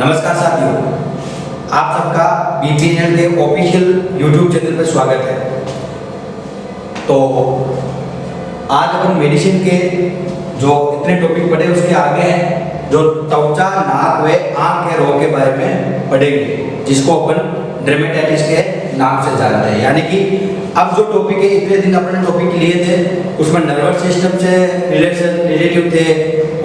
नमस्कार साथियों, आप सबका बीपीएनएल के ऑफिशियल यूट्यूब चैनल पर स्वागत है। तो आज अपन मेडिसिन के जो इतने टॉपिक पढ़े उसके आगे हैं जो त्वचा, नाक व आंख के रोग के बारे में पढ़ेंगे, जिसको अपन डर्मेटाइटिस के नाम से जानते हैं। यानी कि अब जो टॉपिक है, इतने दिन अपने टॉपिक लिए थे उसमें नर्वस सिस्टम से रिलेटिव थे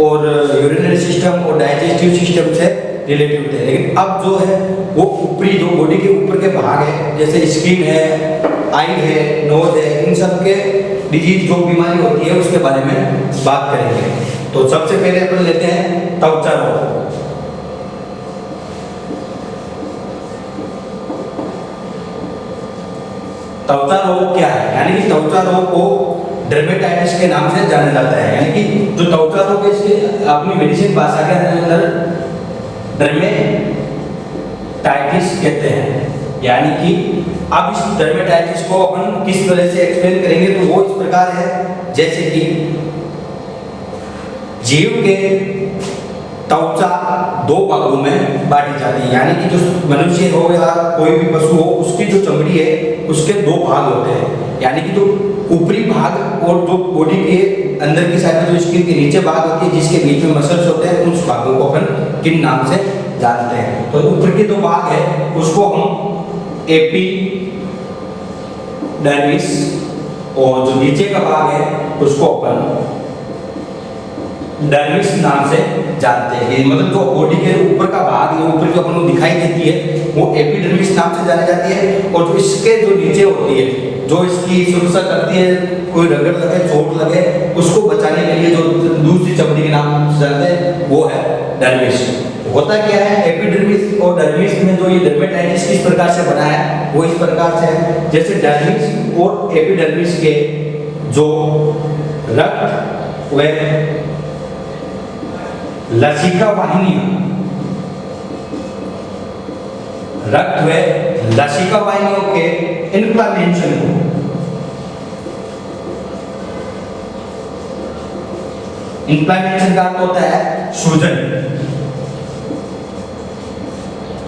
और यूरिनरी सिस्टम और डाइजेस्टिव सिस्टम से रिलेटिव थे। लेकिन अब जो है वो ऊपरी, जो बॉडी के ऊपर के भाग है, जैसे स्किन है, आई है, नोज है, इन सब के डिजीज जो बीमारी होती है उसके बारे में बात करेंगे। तो सबसे पहले अपन लेते हैं त्वचा रोग। त्वचा रोग क्या है? यानी कि त्वचा रोग को डर्मेटाइटिस के नाम से जाना जाता है। यानी कि जो त्वचा रोग है इसकी अपनी मेडिसिन भाषा के अंदर डर्मेटाइटिस कहते हैं। यानी कि अब इस डर्मेटाइटिस को अपन किस तरह से एक्सप्लेन करेंगे तो वो इस प्रकार है, जैसे कि जीव के त्वचा दो भागों में बांटी जाती है। यानी कि जो मनुष्य हो या कोई भी पशु हो, उसकी जो चमड़ी है उसके दो भाग होते हैं। यानी कि जो ऊपरी भाग और जो बॉडी के अंदर की साइड में जो स्किन के नीचे भाग होती है, जिसके बीच में मसल्स होते हैं, उस भागों को अपन किन नाम से जानते हैं? तो ऊपर के दो भाग है उसको हम एपिडर्मिस, और जो नीचे का भाग है उसको अपन डर्मिस नाम से जानते हैं। मतलब जो बॉडी के ऊपर का भाग है, ऊपर जो अपन को दिखाई देती है, वो एपिडर्मिस नाम से जानी जाती है। और जो इसके जो नीचे होती है, जो इसकी सुरक्षा करती है, कोई रगड़ लगे, चोट लगे, उसको बचाने के लिए जो दूसरी चमड़ी के नाम से जानते हैं वो है डर्मिस। होता क्या है, एपिडर्मिस और डर्मिस में जो ये डर्मेटाइटिस किस प्रकार से बना है वो इस प्रकार से है, जैसे डर्मिस और एपिडर्मिस के जो रक्त व लसिका वाहिनियां, रक्त व लसिका वाहिनियों के इन्फ्लेमेशन को इन्फ्लेमेशन का अर्थ होता है सूजन।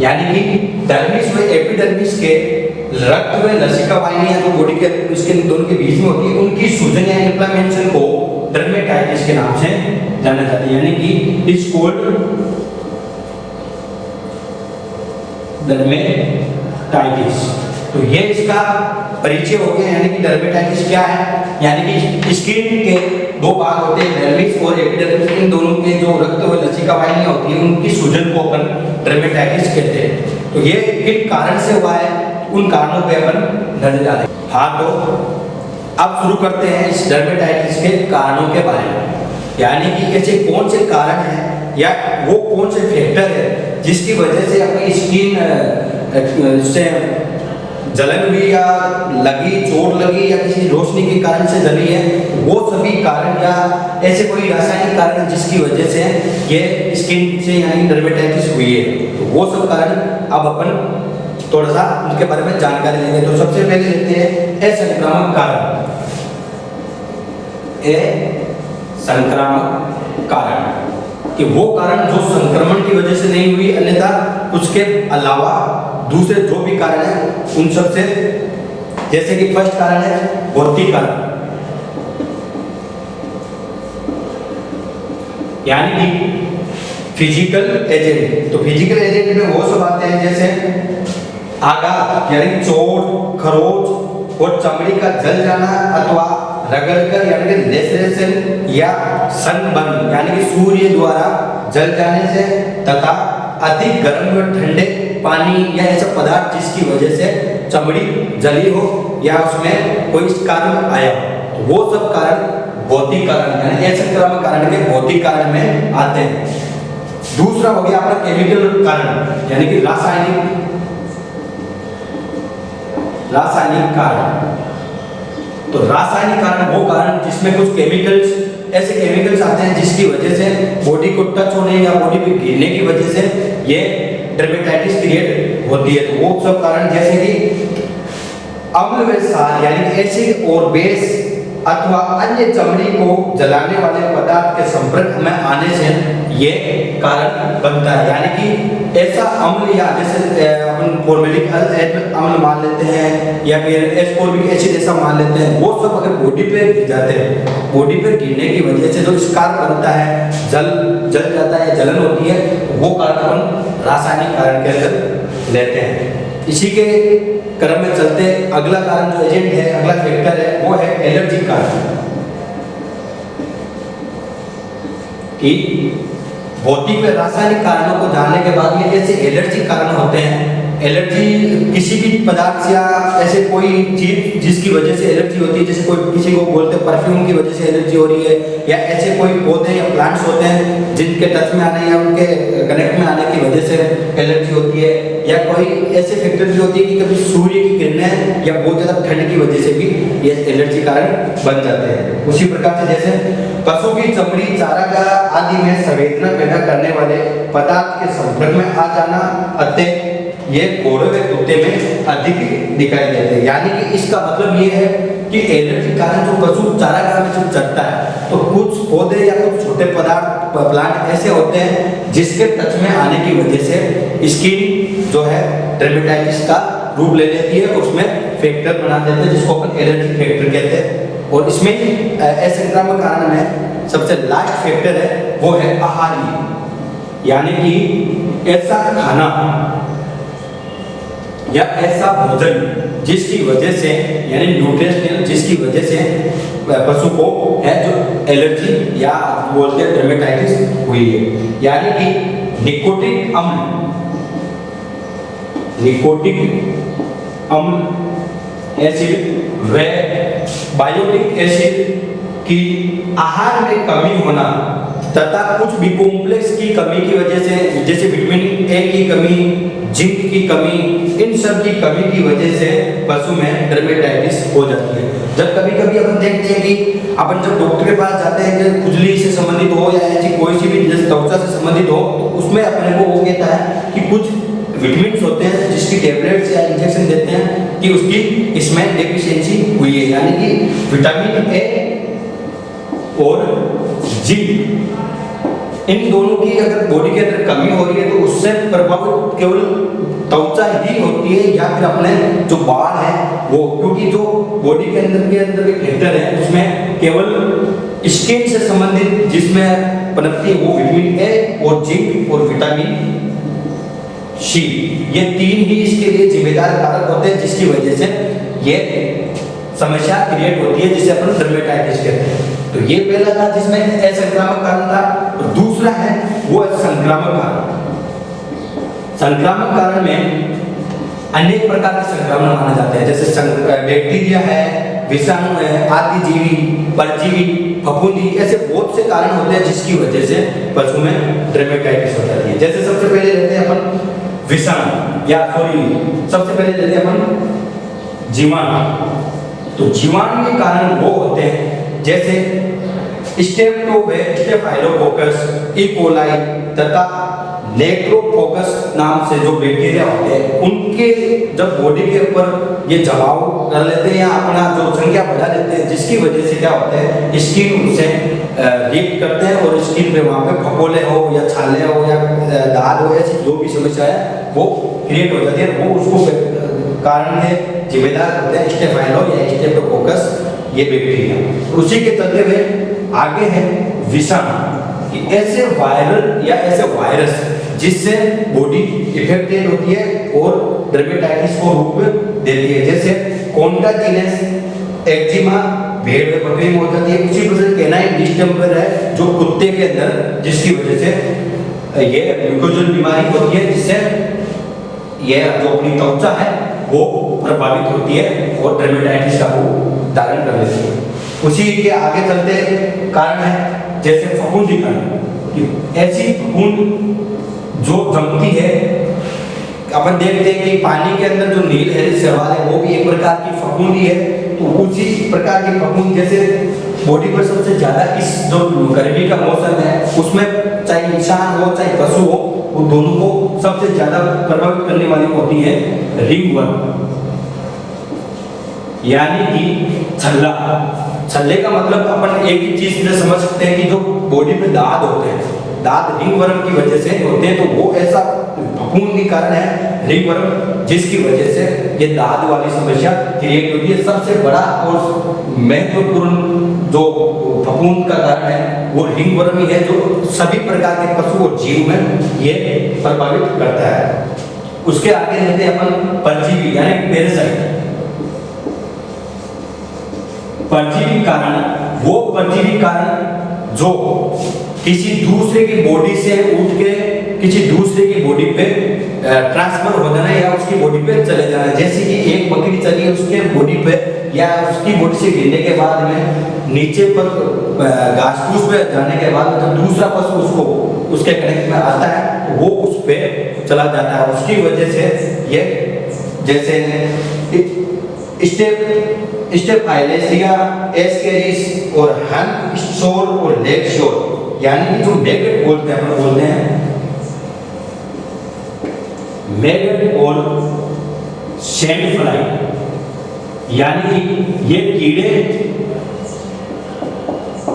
यानी कि डर्मिस व एपिडर्मिस के रक्त व लसिका वाहिनियां जो बॉडी के इसके दोनों के बीच में होती है, उनकी सूजन या इन्फ्लेमेशन को डर्मेटाइटिस के नाम से जाना जाता है। यानी कि इस कोल्ड डर्मेटाइटिस। तो ये इसका परिचय हो गया। यानी कि डर्मेटाइटिस क्या है? यानी कि स्किन के दो भाग होते हैं, डर्मिस और एपिडर्मिस। इन दोनों के जो रक्त व लसिका वाहिनियां होती है, उनकी सूजन को अपन डर्मेटाइटिस कहते हैं। तो ये किन कारण से हुआ है, उन कारणों पे अपन नजर डालें। हाँ, तो अब शुरू करते हैं इस डर्मेटाइटिस के कारणों के बारे में। यानी कि ऐसे कौन से कारण हैं या वो कौन से फैक्टर है जिसकी वजह से अपनी स्किन से जलन हुई या लगी, चोट लगी या किसी रोशनी के कारण से जली है, वो सभी कारण या ऐसे कोई रासायनिक कारण जिसकी वजह से ये स्किन से यानी डर्मेटाइटिस हुई है, तो वो सब कारण अब अपन थोड़ा सा उनके बारे में जानकारी लेंगे। तो सबसे पहले लेते हैं असंक्रामक कारण। संक्रामक कारण कि वो कारण जो संक्रमण की वजह से नहीं हुई, अन्यथा उसके अलावा दूसरे जो भी कारण है उन सब से, जैसे कि फर्स्ट कारण है भौतिक कारण। यानी कि फिजिकल एजेंट। तो फिजिकल एजेंट में वो सब आते हैं जैसे आघात यानी चोट, खरोच और चमड़ी का जल जाना अथवा रगड़कर यानी कि लेसरेशन या सनबर्न यानी कि सूर्य द्वारा जल जाने से, तथा अधिक गर्म और ठंडे पानी या ऐसा पदार्थ जिसकी वजह से चमड़ी जली हो या उसमें कोई कारण आया हो, तो वो सब कारण भौतिक कारण यानी असंक्रामक कारण के भौतिक कारण में आते हैं। दूसरा हो गया अपना केमिकल कारण यानी कि रासायनिक कारण। तो रासायनिक कारण वो कारण जिसमें कुछ केमिकल्स, ऐसे केमिकल्स आते हैं जिसकी वजह से बॉडी को टच होने या बॉडी पे गिरने की वजह से ये डर्मेटाइटिस क्रिएट होती है। तो वो सब कारण जैसे कि अम्ल व क्षार यानी एसिड और बेस अथवा अन्य चमड़ी को जलाने वाले पदार्थ के संपर्क में आने से ये कारण बनता है। यानी कि ऐसा अम्ल या जैसे अपन फॉर्मेलिक अम्ल मान लेते हैं या फिर एस्कॉर्बिक एसिड ऐसा मान लेते हैं, वो सब अगर बॉडी पे गिर जाते हैं, बॉडी पे गिरने की वजह से जो स्कार बनता है, जल जाता है, जलन होती है, वो कारण अपन रासायनिक कारण के अंदर लेते हैं। इसी के क्रम में चलते अगला कारण जो एजेंट है, अगला फैक्टर है, वो है एलर्जी कारण। कि भौतिक व रासायनिक कारणों को जानने के बाद ये ऐसे एलर्जी कारण होते हैं। एलर्जी किसी भी पदार्थ या ऐसे कोई चीज जिसकी वजह से एलर्जी होती है, जैसे कोई किसी को बोलते हैं परफ्यूम की वजह से एलर्जी हो रही है, या ऐसे कोई पौधे या प्लांट्स होते हैं जिनके टच में आने या उनके कनेक्ट में आने की वजह से एलर्जी होती है, या कोई ऐसे फैक्टर भी होती है कि कभी सूर्य की किरणें या बहुत ज़्यादा ठंड की वजह से भी ये एलर्जी कारण बन जाते हैं। उसी प्रकार से जैसे पशु की चमड़ी, चारागाह आदि में संवेदना पैदा करने वाले पदार्थ के संपर्क में आ जाना, अतः ये घोड़े व कुत्ते में अधिक दिखाई देते हैं। यानी कि इसका मतलब ये है कि एलर्जी कारण जो पशु चारागाह में जब चरता है तो कुछ पौधे या कुछ छोटे पदार्थ प्लांट ऐसे होते हैं जिसके टच में आने की वजह से स्किन जो है डर्मेटाइटिस का रूप ले लेती है, उसमें फैक्टर बना देते हैं जिसको अपन एलर्जी फैक्टर कहते हैं। और इसमें असंक्रामक कारण में सबसे लास्ट फैक्टर है वो है आहारी, यानी कि ऐसा खाना या ऐसा भोजन जिसकी वजह से, यानी न्यूट्रिशनल जिसकी वजह से पशु को है जो एलर्जी या बोलते हैं डर्मेटाइटिस हुई है। यानी कि निकोटिक अम्ल एसिड व बायोटिक एसिड की आहार में कमी होना तथा कुछ बी कॉम्प्लेक्स की कमी की वजह से, जैसे विटामिन ए की कमी, जिंक की कमी, इन सब की कमी की वजह से पशु में डर्मेटाइटिस हो जाती है। जब कभी कभी अपन देखते हैं कि अपन जब डॉक्टर के पास जाते हैं कि खुजली से संबंधित हो या ऐसी कोई सी भी जैसे त्वचा से संबंधित हो, तो उसमें अपने को वो कहता है कि कुछ विटामिन होते हैं जिसकी टेबलेट्स या इंजेक्शन देते हैं कि उसकी इसमें डेफिशिएंसी हुई है। यानी कि विटामिन ए और जिंक, इन दोनों की अगर बॉडी के अंदर कमी हो रही है तो उससे प्रभावित केवल त्वचा ही होती है या फिर अपने जो बाल है वो, क्योंकि जो बॉडी के अंदर के फैक्टर है उसमें केवल स्किन से संबंधित जिसमें पनपती है वो विटामिन ए और जिंक और विटामिन सी, ये तीन ही इसके लिए जिम्मेदार कारक होते हैं जिसकी वजह से ये समस्या क्रिएट होती है जिसे अपन डर्मेटाइटिस कहते हैं। तो ये पहला था जिसमें असंक्रामक कारण था, और दूसरा है वो संक्रामक कारण। संक्रामक कारण में अनेक प्रकार के संक्रमण माने जाते हैं, जैसे बैक्टीरिया है, विषाणु है, आदि जीवी, परजीवी, फफूंदी, ऐसे बहुत से कारण होते हैं जिसकी वजह से पशु में डर्मेटाइटिस हो जाती है। जैसे सबसे पहले लेते हैं अपन विषाणु या सबसे पहले लेते हैं अपन जीवाणु। तो जीवाणु के कारण वो होते हैं जैसे स्टेफाइलोकोकस, ई कोलाई तथा नेक्रोफोकस नाम से जो बैक्टीरिया होते हैं, उनके जब बॉडी के ऊपर ये जमाव कर लेते हैं या अपना जो संख्या बढ़ा देते हैं, जिसकी वजह से क्या होता है स्किन उनसे रिएक्ट करते हैं और स्किन पे वहाँ पे फफोले हो या छाले हो या दाग हो, ऐसी जो भी समस्या है वो क्रिएट हो जाती है। वो उसको कारण है जिम्मेदार होते हैं स्टेफाइलो या स्टेफोकोकस ये बैक्टीरिया। उसी के चलते हुए आगे है विषाणु, कि ऐसे वायरल या ऐसे वायरस जिससे बॉडी इफेक्टेड होती है और डर्मेटाइटिस को रूप देती है, जैसे कॉन्टाजिनस एक्जिमा भेड़ में बकरी में हो जाती है। उसी प्रकार कैनाइन डिस्टेंपर है जो कुत्ते के अंदर, जिसकी वजह से ये म्यूकोजल बीमारी होती है, जिससे ये जो अपनी त्वचा है वो प्रभावित होती है और डर्मेटाइटिस का रूप धारण कर लेती है। उसी के आगे चलते कारण है जैसे फफूंदीकरण, ऐसी फफूंद जो जमती है, अपन देखते हैं कि पानी के अंदर जो नीलहरी शैवाल है वो भी एक प्रकार की फफूंदी है। तो उसी प्रकार की फफूंद जैसे बॉडी पर सबसे ज्यादा इस जो गर्मी का मौसम है उसमें चाहे इंसान हो चाहे पशु हो, वो दोनों को सबसे ज्यादा प्रभावित करने वाली होती है रिंगवर्म, यानी कि छल्ला। छल्ले का मतलब अपन एक ही चीज से समझ सकते हैं कि जो बॉडी पे दाद होते हैं, दाद रिंगवर्म की वजह से होते हैं, तो वो ऐसा फफूंद के कारण है रिंगवर्म, जिसकी वजह से ये दाद वाली समस्या क्रिएट होती है। सबसे बड़ा और महत्वपूर्ण जो फफूंद का कारण है वो रिंगवर्म ही है, जो सभी प्रकार के पशु और जीव में ये प्रभावित करता है। उसके आगे रहते हैं अपन परजीवी यानी पैरासाइट। परजीवी कारण वो परजीवी कारण जो किसी दूसरे की बॉडी से उठ के किसी दूसरे की बॉडी पे ट्रांसफर हो जाना या उसकी बॉडी पे चले जाना। जैसे कि एक बकरी चली है, उसके बॉडी पे या उसकी बॉडी से गिरने के बाद में नीचे पर घास फूस पे जाने के बाद जब दूसरा पशु उसको उसके कनेक्ट में आता है तो वो उस पे चला जाता है। उसकी वजह से ये जैसे स्टेफाइलेसिया, एस्केरिस और हैंड शोर और लेग शोर, यानी कि जो मैगट बोलते हैं, अपन बोलते हैं मैगट और सैंड फ्लाई, यानी कि ये कीड़े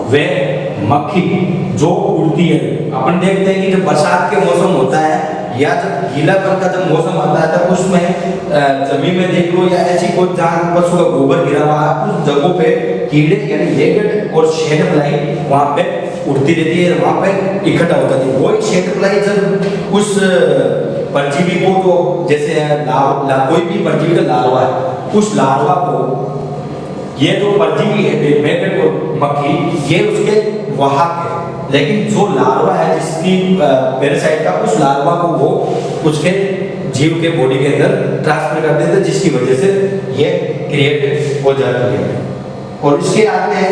वे मक्खी जो उड़ती है। अपन देखते हैं कि जब बरसात के मौसम होता है या जब गीलापन का जब मौसम आता है तब उसमें जमीन में देख लो या ऐसी कोई जहाँ पशु का गोबर गिरा हुआ है उस जगहों पे कीड़े यानी मैगट और सैंड फ्लाई वहाँ पे उड़ती रहती है, वहाँ पे इकट्ठा होता है। वही सैंड फ्लाई जब उस परजीवी को तो जैसे कोई भी परजीवी का लार्वा है, उस लार्वा को ये जो परजीवी है मैगट और मक्खी ये उसके वाहक है, लेकिन जो लार्वा है जिसकी पैरासाइट का उस लार्वा को वो उसके जीव के बॉडी के अंदर ट्रांसफर कर देते हैं, जिसकी वजह से ये क्रिएट हो जाती है। और इसके आगे है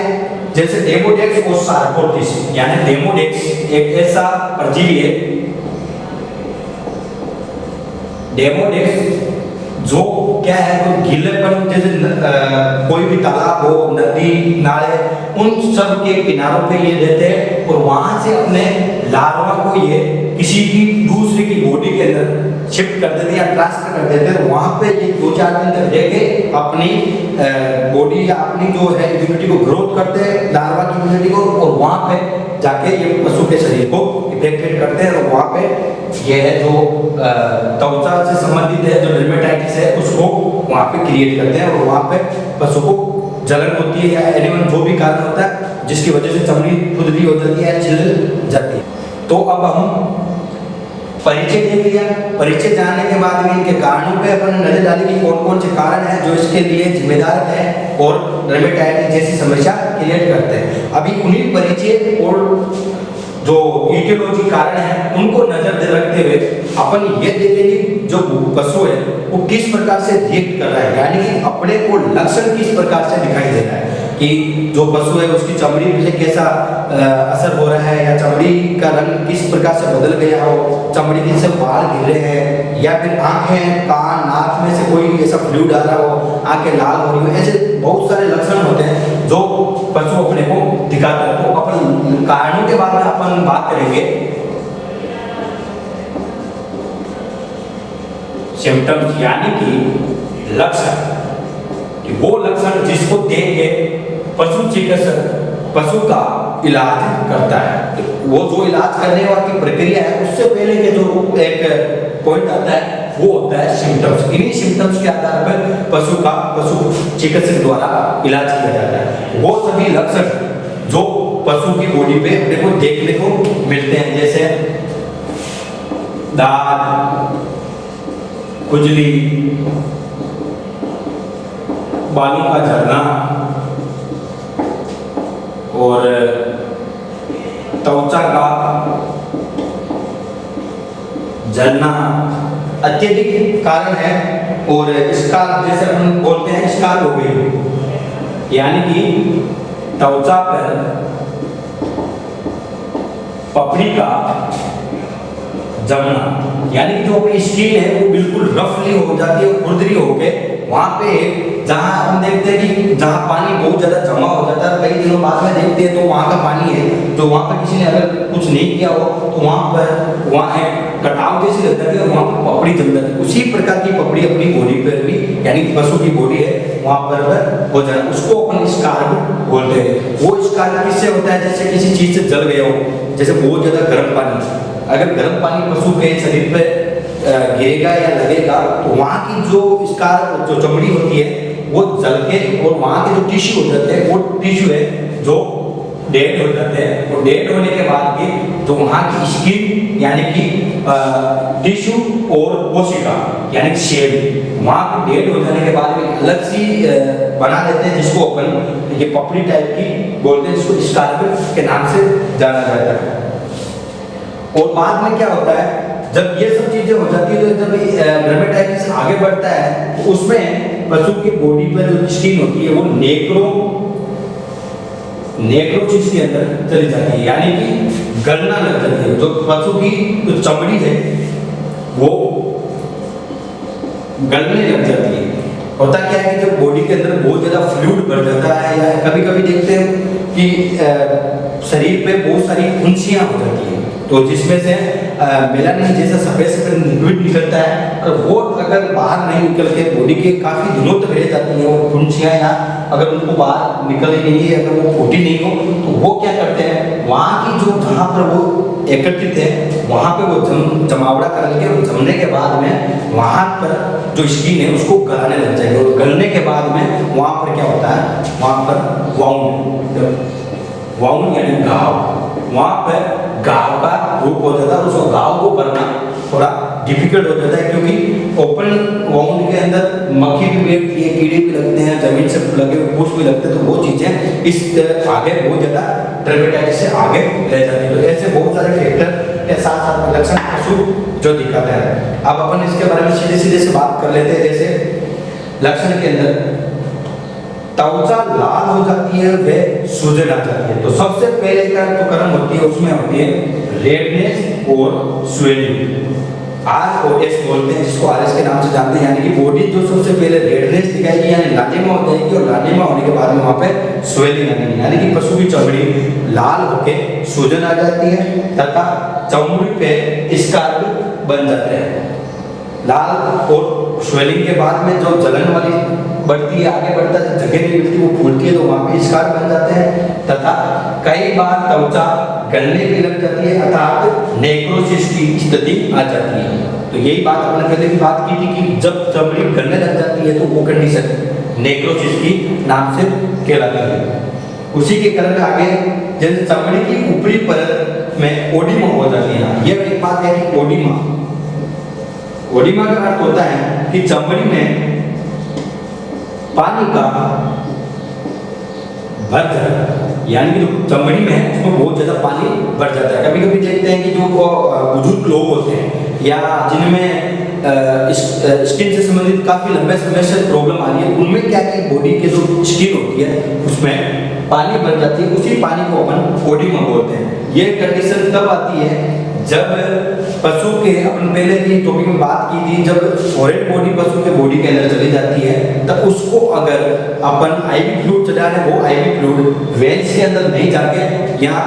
जैसे डेमोडेक्स और सार्कोप्टिस, यानी डेमोडेक्स एक ऐसा परजीवी है, डेमोडेक्स जो क्या है तो गीलेपन जैसे कोई भी तालाब हो, नदी, नाले, उन सब के किनारों पे ये रहते हैं और वहां से अपने लार्वा को ये किसी की दूसरे की बॉडी के अंदर शिफ्ट कर देते हैं या ट्रांसफर कर देते हैं। वहां पे ये 2-4 दिन तक रह के अपनी बॉडी या अपनी जो है इम्यूनिटी को ग्रोथ करते हैं, लार्वा की इम्यूनिटी को, और वहां पे जाके ये पशु के शरीर को इफेक्टेड करते हैं और वहां पे ये है जो त्वचा से संबंधित है, जो डर्मेटाइटिस है, उसको वहां पे क्रिएट करते हैं और वहां पे पशु को जलन होती है या एनीवन जो भी कारण होता है जिसकी वजह से चमड़ी खुजली हो जाती है, छिल जाती है। तो अब हम परिचय देख लिया, परिचय जानने के बाद में इनके कारणों पे अपन नजर डाली कि कौन कौन से कारण हैं जो इसके लिए जिम्मेदार हैं और डर्मेटाइटिस जैसी समस्या क्रिएट करते हैं। अभी उन्हीं परिचय और जो इटियोलॉजी कारण है उनको नजर में रखते हुए अपन ये देखेंगे जो पशु है वो किस प्रकार से रिएक्ट कर रहा है, यानी कि अपने को लक्षण किस प्रकार से दिखाई दे रहा है कि जो पशु है उसकी चमड़ी पे कैसा असर हो रहा है या चमड़ी का रंग किस प्रकार से बदल गया हो, चमड़ी के से बाल गिर रहे हैं या फिर आंखें, कान, नाक में से कोई ऐसा फ्लूइड आ रहा हो, आंखें लाल हो रही हो, ऐसे बहुत सारे लक्षण होते हैं जो पशु अपने को दिखाता है। तो अपन कारणों के बारे में अपन बात करेंगे। सिम्टम्स यानी कि लक्षण, कि वो लक्षण जिसको देख के पशु चिकित्सक पशु का इलाज करता है। वो जो इलाज करने वाली प्रक्रिया है उससे पहले के जो एक पॉइंट आता है वो होता है सिम्टम्स। इन्हीं सिम्टम्स के आधार पर पशु चिकित्सक द्वारा इलाज किया जाता है। वो सभी लक्षण जो पशु की बॉडी पे अपने को देखने को मिलते हैं, जैसे दाद, खुजली, बालों का झड़ना और त्वचा का जलना अत्यधिक कारण है। और इसका जैसे हम बोलते हैं स्कार हो गई, यानी कि त्वचा पर पपड़ी का जमना, यानी कि जो अपनी स्किन है वो बिल्कुल रफली हो जाती है, खुरदरी होके वहां पे जहां हम देखते हैं कि जहां पानी बहुत ज्यादा जमा हो जाता है, कई दिनों बाद में देखते हैं तो वहां का पानी है तो वहां पर किसी ने अगर कुछ नहीं किया हो तो वहां एक कटाव जैसी लगता है और वहां पर पपड़ी जम जाती है। उसी प्रकार की पपड़ी अपनी बॉडी पर भी, यानी पशु की बॉडी है वहां पर हो जाना, उसको अपन स्कार बोलते हैं। वो स्कार किससे होता है, जैसे किसी चीज से जल गया हो, जैसे बहुत ज्यादा गर्म पानी, अगर गर्म पानी पशु के शरीर पे गिरेगा या लगेगा तो वहाँ की जो स्कार जो चमड़ी होती है वो जल के, और वहाँ के जो टिश्यू हो जाते हैं वो टिश्यू है जो डेड हो जाते हैं। वो डेड होने के बाद की जो वहाँ की स्किन यानी कि टिश्यू और कोशिका यानी कि सेल वहाँ पे डेड हो जाने के बाद में अलग सी बना देते हैं, जिसको अपन ये पपड़ी टाइप की बोलते हैं, जिसको स्कार्प के नाम से जाना जाता है। और बाद में क्या होता है, जब ये सब चीजें हो जाती है तो जब डर्मेटाइटिस आगे बढ़ता है तो उसमें पशु की बॉडी पर जो स्किन होती है वो नेक्रोसिस के अंदर चली जाती है, यानी कि गलना लग जाती है। जो पशु की जो चमड़ी है वो गलने लग जाती है। होता क्या है कि जब बॉडी के अंदर बहुत ज्यादा फ्लूइड बढ़ जाता है, या कभी कभी देखते हैं कि शरीर पे बहुत सारी फुंसियां हो जाती है, तो जिसमें से मेलानिन जैसा सफेद सफेद लिक्विड निकलता है, और वो अगर बाहर नहीं निकल के बॉडी के काफी दिनों तक रह जाती है वो फुंसियां, या अगर उनको बाहर निकल ही नहीं है, अगर वो फूटी नहीं हो तो वो क्या करते हैं, वहाँ की जो जहाँ पर वो एकत्रित है वहाँ पे वो जमावड़ा कर लेंगे, और जमने के बाद में वहाँ पर जो स्किन है उसको गलाने लग जाएगा, और गलने के बाद में वहाँ पर क्या होता है, वहाँ पर वाउंड यानी घाव, वहाँ पर घाव का रूप हो जाता है। उसको घाव को करना थोड़ा डिफिकल्ट हो जाता है, क्योंकि ओपन वाउंड के अंदर मक्खी भी बैठती है, कीड़े भी लगते हैं, जमीन से लगे हुए पूछ भी लगते हैं, तो वो चीजें इस आगे बहुत ज्यादा डर्मेटाइटिस से आगे रह जाती है। तो ऐसे बहुत सारे फैक्टर के साथ साथ लक्षण पशु जो दिखाता है। अब अपन इसके बारे में सीधे सीधे से बात कर लेते हैं। जैसे लक्षण के अंदर त्वचा लाल हो जाती है, वह सूजन आ जाती है। तो सबसे पहले क्या तो कर्म होती है, उसमें होती है रेडनेस और स्वेलिंग, आर ओ एस बोलते हैं, जिसको आर एस के नाम से जानते हैं, यानी कि बॉडी जो सबसे पहले रेडनेस दिखाएगी यानी लालिमा हो जाएगी, और लालिमा होने के बाद में वहाँ पे स्वेलिंग आएगी, यानी कि पशु की चमड़ी लाल होके सूजन आ जाती है, तथा चमड़ी पे स्कार्प बन जाते हैं। लाल और स्वेलिंग के बाद में जो जलन वाली बढ़ती है, आगे बढ़ता है, जगह नहीं मिलती वो फूलती है, तो वहाँ पे स्कार बन जाते हैं, तथा कई बार त्वचा गलने भी लग जाती है, अर्थात नेक्रोसिस की स्थिति आ जाती है। तो यही बात अपने पहले भी बात की थी कि जब चमड़ी गलने लग जाती है तो वो कंडीशन नेक्रोसिस की नाम से कहलाती है। उसी के क्रम में आगे जैसे चमड़ी की ऊपरी परत में ओडिमा हो जाती है। यह एक बात है कि ओडिमा का अर्थ होता है कि चमड़ी में पानी का भर जाता, यानी कि जो चमड़ी में है उसमें बहुत ज्यादा पानी भर जाता है। कभी कभी देखते हैं कि जो बुजुर्ग लोग होते हैं या जिनमें स्किन से संबंधित काफी लंबे समय से प्रॉब्लम आ रही है, उनमें क्या है बॉडी के जो स्किन होती है उसमें पानी भर जाती है, उसी पानी को अपन ओडिमा बोलते हैं। ये कंडीशन तब आती है जब पशु के, अपन पहले भी टॉपिक में बात की थी, जब फॉरेन बॉडी पशु के बॉडी के अंदर चली जाती है तब उसको अगर अपन आईवी फ्लूइड चला रहे, वो आईवी फ्लूइड वेन्स के अंदर नहीं जाके यहाँ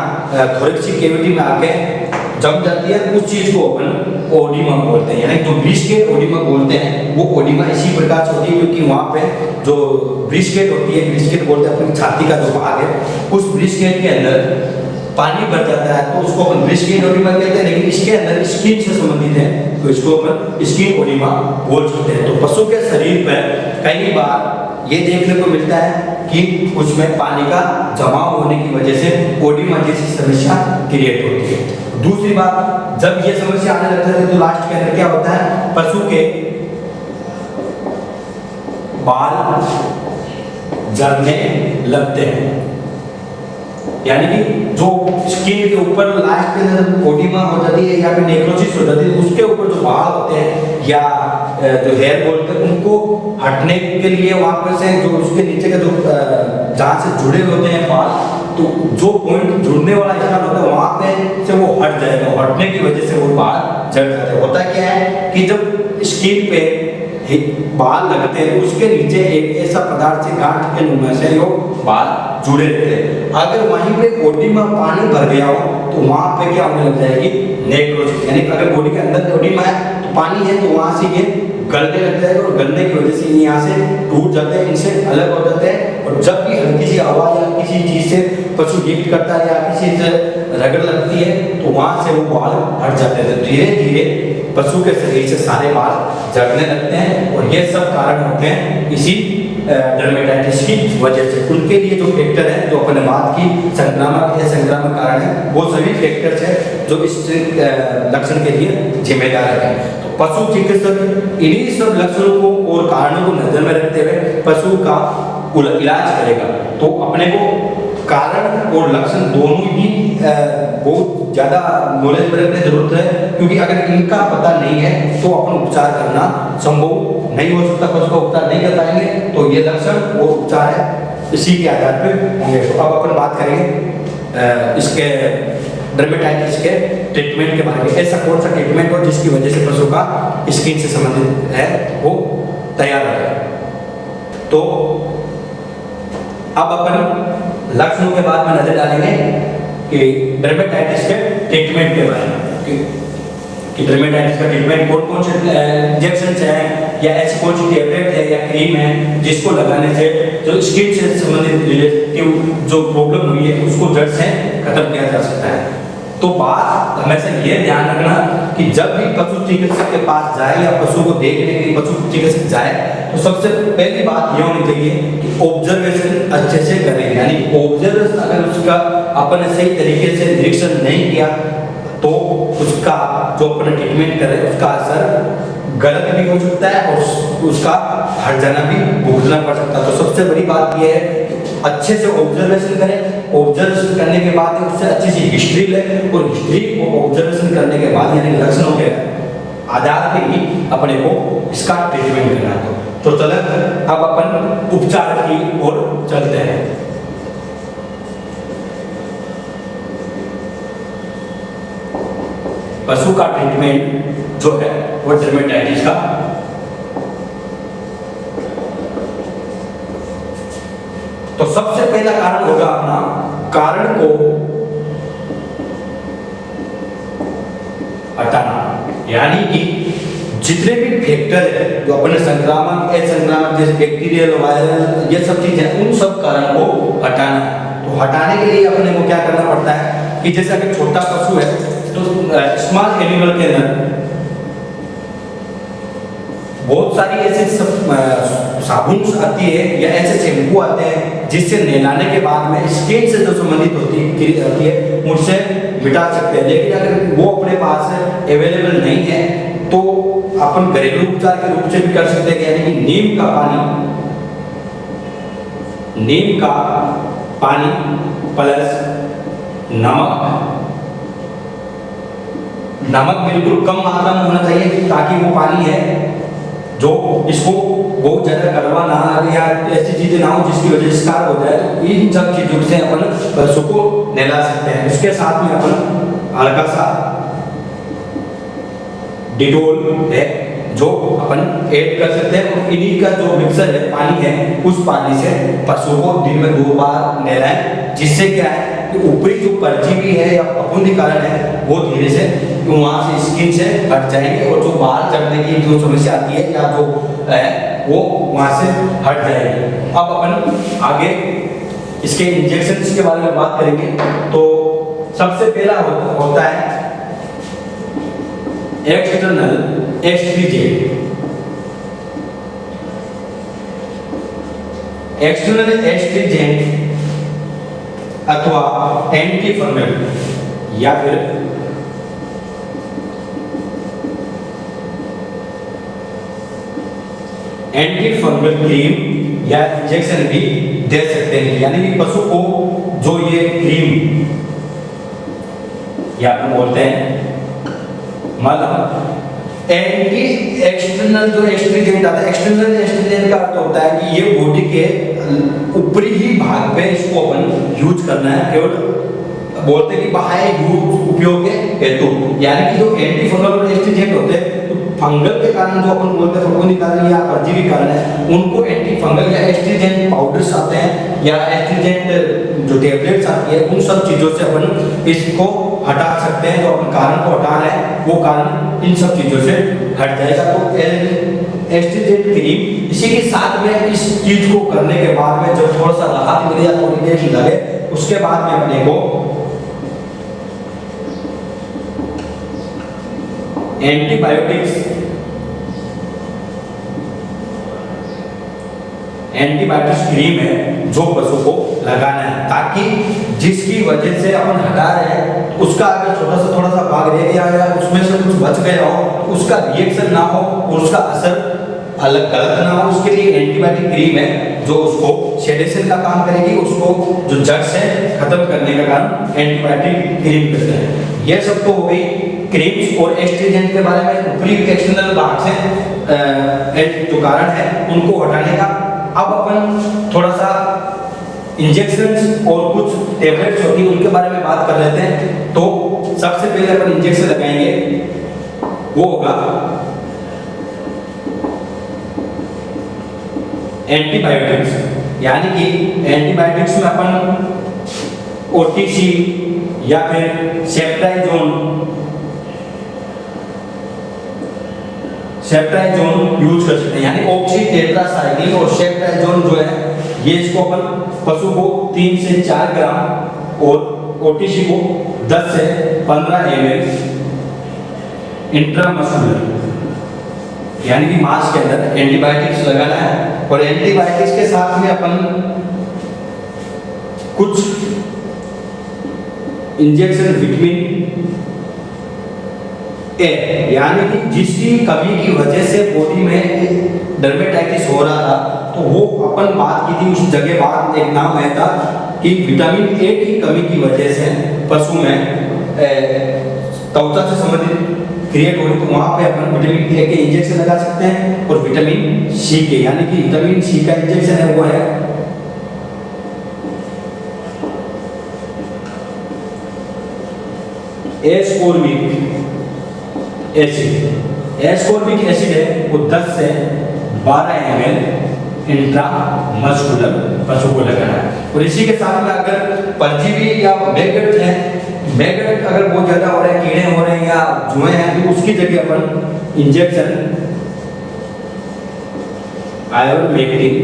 थोरेक्सिक कैविटी में आके जम जाती है, उस चीज को अपन ओडिमा बोलते हैं, यानी जो ब्रिस्केट ओडिमा बोलते हैं वो ओडिमा इसी प्रकार से होती है, क्योंकि वहाँ पे जो ब्रिस्केट होती है, ब्रिस्केट बोलते हैं अपनी छाती का जो भाग है, उस ब्रिस्केट के अंदर पानी भर जाता है, तो उसको अपन ब्रिस्केट ओडिमा कहते हैं। लेकिन इसके अंदर स्किन से संबंधित है तो इसको अपन स्किन ओडिमा बोल सकते हैं। तो पशु के शरीर पर कई बार ये देखने को मिलता है कि उसमें पानी का जमाव होने की वजह से ओडिमा जैसी समस्या क्रिएट होती है। दूसरी बात, जब ये समस्या आने लगती है तो लास्ट के अंदर क्या होता है, पशु के बाल झड़ने लगते हैं, यानी कि जो स्किन के ऊपर लास्ट के अंदर ओडिमा हो जाती है या फिर नेक्रोसिस हो जाती है, उसके ऊपर जो बाल होते हैं या जो हेयर बोलते हैं उनको हटने के लिए वहां पर से जो उसके नीचे का जो जहाँ से जुड़े होते हैं बाल, तो जो पॉइंट जुड़ने वाला स्थान होता है वहां पे से वो हट जाएगा, हटने की वजह से वो बाल झड़ जाते हैं। होता क्या है कि जब स्किन पे बाल लगते हैं उसके नीचे एक ऐसा पदार्थ से गांठ के नुमा से वो बाल जुड़े रहते हैं। अगर वहीं पे ओडिमा पानी भर गया हो तो वहां पे क्या होने लग जाएगी, नेक्रोसिस, यानी अगर बॉडी के अंदर ओडिमा है तो पानी है तो वहां से ये गलने लग जाएगा और गलने की वजह से यहाँ से टूट जाते हैं, इनसे अलग हो जाते हैं। और जब भी हल्की सी हवा या किसी चीज से पशु लिफ्ट करता है या किसी से रगड़ लगती है तो वहां से वो बाल हट जाते हैं। धीरे धीरे पशु के शरीर से सारे बाल झड़ने लगते हैं और ये सब कारण होते हैं इसी डर्मेटाइटिस की वजह से। उनके लिए जो फैक्टर है जो अपने बात की संक्रामक या संक्रामक कारण है वो सभी फैक्टर्स है जो इस लक्षण के लिए जिम्मेदार है। तो पशु चिकित्सक इन्हीं सब लक्षणों को और कारणों को नजर में रखते हुए पशु का इलाज करेगा। तो अपने को कारण और लक्षण दोनों ही बहुत ज़्यादा नॉलेज में रखने की जरूरत है, क्योंकि अगर इनका पता नहीं है तो अपन उपचार करना संभव नहीं हो सकता। पशु का उपचार नहीं कर पाएंगे तो ये लक्षण और उपचार है इसी के आधार पर होंगे। तो अब अपन बात करेंगे इसके डर्मेटाइटिस के ट्रीटमेंट के बारे में। ऐसा कौन सा ट्रीटमेंट हो जिसकी वजह से पशु का स्किन से संबंधित है वो तैयार है। तो अब अपन लक्षणों के बाद में नजर डालेंगे कि डर्मेटाइटिस के ट्रीटमेंट के बारे में, कि डर्मेटाइटिस का ट्रीटमेंट कौन कौन से इंजेक्शन है या ऐसी कौन सी टैबलेट है या क्रीम है जिसको लगाने से जो स्किन से संबंधित रिलेटिव जो प्रॉब्लम हुई है उसको जड़ से खत्म किया जा सकता है। तो बात हमेशा ये ध्यान रखना कि जब भी पशु चिकित्सक के पास जाए या पशु को देखने के लिए पशु चिकित्सक जाए तो सबसे पहली बात ये होनी चाहिए कि ऑब्जर्वेशन अच्छे से करें। यानी ऑब्जर्वेशन अगर उसका अपने सही तरीके से निरीक्षण नहीं किया तो उसका जो अपना ट्रीटमेंट करे उसका असर गलत भी हो सकता है और उसका हट जाना भी भुगतना पड़ सकता है। तो सबसे बड़ी बात यह है अच्छे से ऑब्जर्वेशन करें। ऑब्जर्वेशन करने के बाद उससे अच्छी सी हिस्ट्री लें और हिस्ट्री को ऑब्जर्वेशन करने के बाद यानी लक्षणों के आधार पे ही अपने को इसका ट्रीटमेंट करना है। तो चलो अब अपन उपचार की ओर चलते हैं। पशु का ट्रीटमेंट जो है वो डर्मेटाइटिस का तो सबसे पहला कारण होगा अपना कारण को हटाना। यानी कि जितने भी फैक्टर है जो अपने संक्रामक असंक्रामक जैसे बैक्टीरियल वायरल ये सब चीजें उन सब कारण को हटाना है। तो हटाने के लिए अपने को क्या करना पड़ता है कि जैसे अगर छोटा पशु है तो स्मॉल एनिमल के अंदर बहुत सारी ऐसे साबुन आती है या ऐसे शैम्पू आते हैं जिससे नहलाने के बाद में स्किन से जो संबंधित होती है उनसे मिटा सकते हैं। लेकिन अगर वो अपने पास अवेलेबल नहीं है तो अपन घरेलू उपचार के रूप से भी कर सकते हैं। यानी कि नीम का पानी प्लस नमक बिल्कुल कम मात्रा में होना चाहिए ताकि वो पानी है जो इसको बहुत ज्यादा कड़वा ना लगे या ऐसी चीजें ना हो जिसकी वजह से स्कार हो जाए। तो इन सब चीजों से अपन पशु को नहला सकते हैं। इसके साथ में अपन हल्का सा डिटोल है जो अपन ऐड कर सकते हैं और इन्हीं का जो मिक्सर है पानी है उस पानी से पशु को दिन में 2 बार नहलाएं। जिससे क्या है कि ऊपरी जो परजीवी है या फफूंदी कारण है वो धीरे से वहां से स्किन से हट जाएंगे और जो बाल चढ़ने की जो समस्या आती है या जो है वो वहां से हट जाएगी। अब अपन आगे इसके इंजेक्शन के बारे में बात करेंगे। तो सबसे पहला होता है एक्सटर्नल एस्ट्रीजेंट अथवा एंटी फंगल या फिर एंटी फंगल क्रीम या इंजेक्शन भी दे सकते हैं। यानी कि पशु को जो ये क्रीम या बोलते हैं मलहम एंटी एक्सटर्नल जो एस्ट्रीजेंट आता है। एक्सटर्नल एस्ट्रीजेंट का अर्थ होता है कि ये बॉडी के ऊपरी ही भाग पे इसको अपन यूज करना है, केवल बोलते हैं कि बाह्य यूज उपयोग के हेतु। यानी कि जो एंटी फंगल और एस्ट्रीजेंट होते हैं तो फंगल के कारण जो अपन बोलते हैं फफूंदी कारण या परजीवी कारण है उनको एंटी फंगल या एस्ट्रीजेंट पाउडर्स आते हैं या एस्ट्रीजेंट जो टैबलेट्स आती है उन सब चीजों से अपन इसको हटा सकते हैं। जो अपन कारण को हटा रहे हैं वो कारण इन सब चीजों से हट जाएगा। तो एस्ट्रिजेंट क्रीम, इसी के साथ में इस चीज को करने के बाद में जब थोड़ा सा राहत मिले या थोड़ी देर लगे, उसके बाद में अपने को एंटीबायोटिक्स क्रीम है जो पशु को लगाना है, ताकि जिसकी वजह से अपन हटा रहे हैं उसका अगर थोड़ा सा भाग रह गया या उसमें से कुछ बच गया हो, उसका रिएक्शन ना हो, उसका असर अलग गलत ना हो, उसके लिए एंटीबायोटिक क्रीम है जो उसको सेडेशन का काम करेगी, उसको जो जड़ से खत्म करने का काम एंटीबायोटिक क्रीम करते हैं। यह सब तो हो गई क्रीम्स और एस्ट्रिजेंट के बारे में, ऊपरी एक्सटर्नल भाग से जो कारण है उनको हटाने का। अब अपन थोड़ा सा इंजेक्शंस और कुछ टेबलेट्स होती है उनके बारे में बात कर लेते हैं। तो सबसे पहले अपन इंजेक्शन लगाएंगे, वो होगा एंटीबायोटिक्स, यानी कि एंटीबायोटिक्स में अपन ओटीसी या फिर सेप्टाइजोन यूज कर सकते हैं, यानी ऑक्सी टेट्रासाइक्लिन और सेप्टाइजोन जो है ये इसको अपन पशु को 3 से 4 ग्राम और ओटीसी को 10 से 15 ml इंट्रामस्कुलर यानी कि मांस के अंदर एंटीबायोटिक्स लगाना है। और एंटीबायोटिक्स के साथ में अपन कुछ इंजेक्शन विटामिन ए, यानी कि जिसकी कमी की वजह से बॉडी में डर्मेटाइटिस हो रहा था, तो वो अपन बात की थी उस जगह, बात एक नाम आया था कि विटामिन ए की कमी की वजह से पशु में त्वचा से संबंधित क्रिएट हो रही, तो वहां पे अपन विटामिन ए के इंजेक्शन लगा सकते हैं। और विटामिन सी के, यानी कि विटामिन सी का इंजेक्शन है वो है एस्कोर्बिक एसिड। एस्कोर्बिक एसिड है वो 10 से 12 ml इंट्रामस्कुलर पशु को लगाना है। और इसी के साथ में अगर परजीवी या मैगट है, मैगट अगर बहुत ज्यादा हो रहे हैं, कीड़े हो रहे हैं या जुए हैं, तो उसकी जगह अपन इंजेक्शन आयोमेक्टिन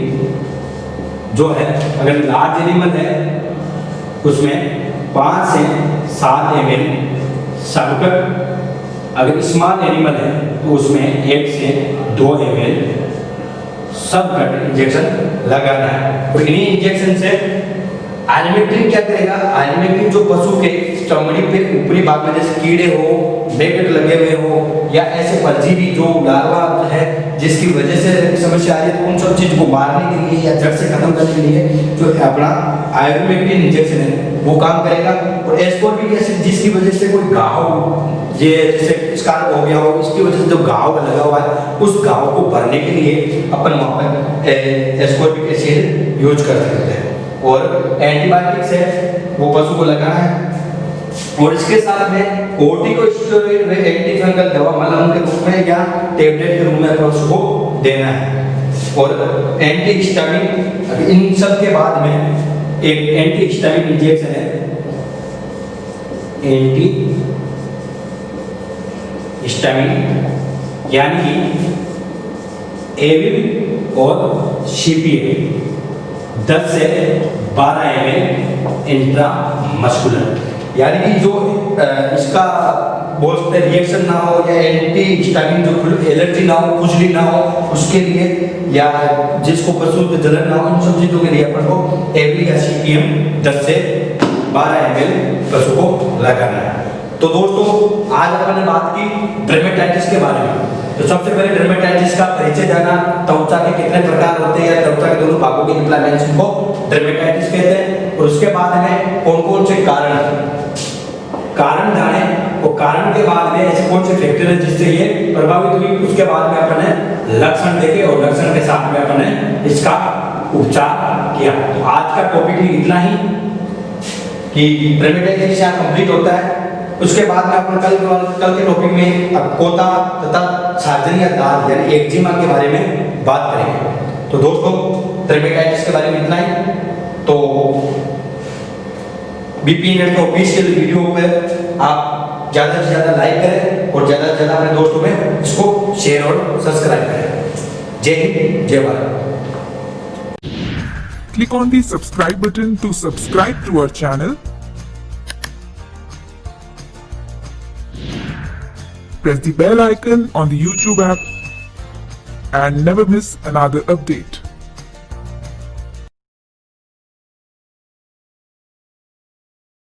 जो है, अगर लार्ज एनिमल है उसमें 5 से 7 ml सबकट, अगर स्मॉल एनिमल है तो उसमें 1 से 2 ml सबकट इंजेक्शन लगाना है। और इन्हीं इंजेक्शन से आयोमेक्टिन क्या करेगा, आयोमेक्टिन जो पशु के चमड़ी पे ऊपरी भाग में जैसे कीड़े हो, मैगट लगे हुए हो या ऐसे परजीवी जो लार्वा है जिसकी वजह से समस्या आ रही है, तो उन सब चीज को मारने के लिए या जड़ से खत्म करने के लिए जो अपना आयोमेक्टिन इंजेक्शन है वो काम करेगा। और एस्कोर्बिक एसिड जिसकी वजह से कोई घाव, ये जैसे स्कार्प हो गया हो, इसकी वजह से जो घाव लगा हुआ है उस घाव को भरने के लिए अपन वहाँ पर एस्कोर्बिक एसिड यूज कर सकते हैं। और एंटीबायोटिक्स है वो पशु को लगाना है। और इसके साथ में कोर्टिकोस्टेरॉइड व एंटीफंगल दवा मलहम के रूप में या टेबलेट के रूप में पशु को देना है। और एंटीहिस्टामिन, इन सब के बाद में एक एंटीहिस्टामिन इंजेक्शन है, एंटीहिस्टामिन यानी कि एविल और सीपीए 10 से 12 ml इंट्रामस्कुलर, यानी कि जो इसका बोलते रिएक्शन ना हो या एंटीहिस्टामिन जो एलर्जी ना हो, खुजली ना हो, उसके लिए या जिसको पशु को जलन ना हो, उन सब चीजों के लिए अपन को एविल या सीपीएम 10 से 12 ml पशु को लगाना है। तो दोस्तों आज अपन ने बात की डर्मेटाइटिस के बारे में। तो सबसे पहले डर्मेटाइटिस का परिचय जाना, त्वचा के कितने प्रकार होते हैं या त्वचा के दोनों भागों की इन्फ्लेमेशन को डर्मेटाइटिस कहते हैं। और उसके बाद में कौन कौन से कारण जाने, और कारण के बाद में ऐसे कौन से फैक्टर है जिससे ये प्रभावित हुई, उसके बाद में अपन ने लक्षण देखे और लक्षण के साथ में अपन ने इसका उपचार किया। तो आज का टॉपिक इतना ही कि डर्मेटाइटिस यहाँ कंप्लीट होता है। उसके बाद में अपन कल के टॉपिक में कोता तथा छाजन या दाद यानी एक्जिमा के बारे में बात करेंगे। तो दोस्तों डर्मेटाइटिस के बारे में इतना ही। तो बीपी नेट के ऑफिशियल वीडियो पे आप ज़्यादा से ज़्यादा लाइक करें और ज़्यादा से ज़्यादा अपने दोस्तों में इसको शेयर और सब्सक्राइब करें। जय हिंद, जय Bharat. Click on the subscribe button to subscribe to our channel. Press the bell icon on the YouTube app and never miss another update.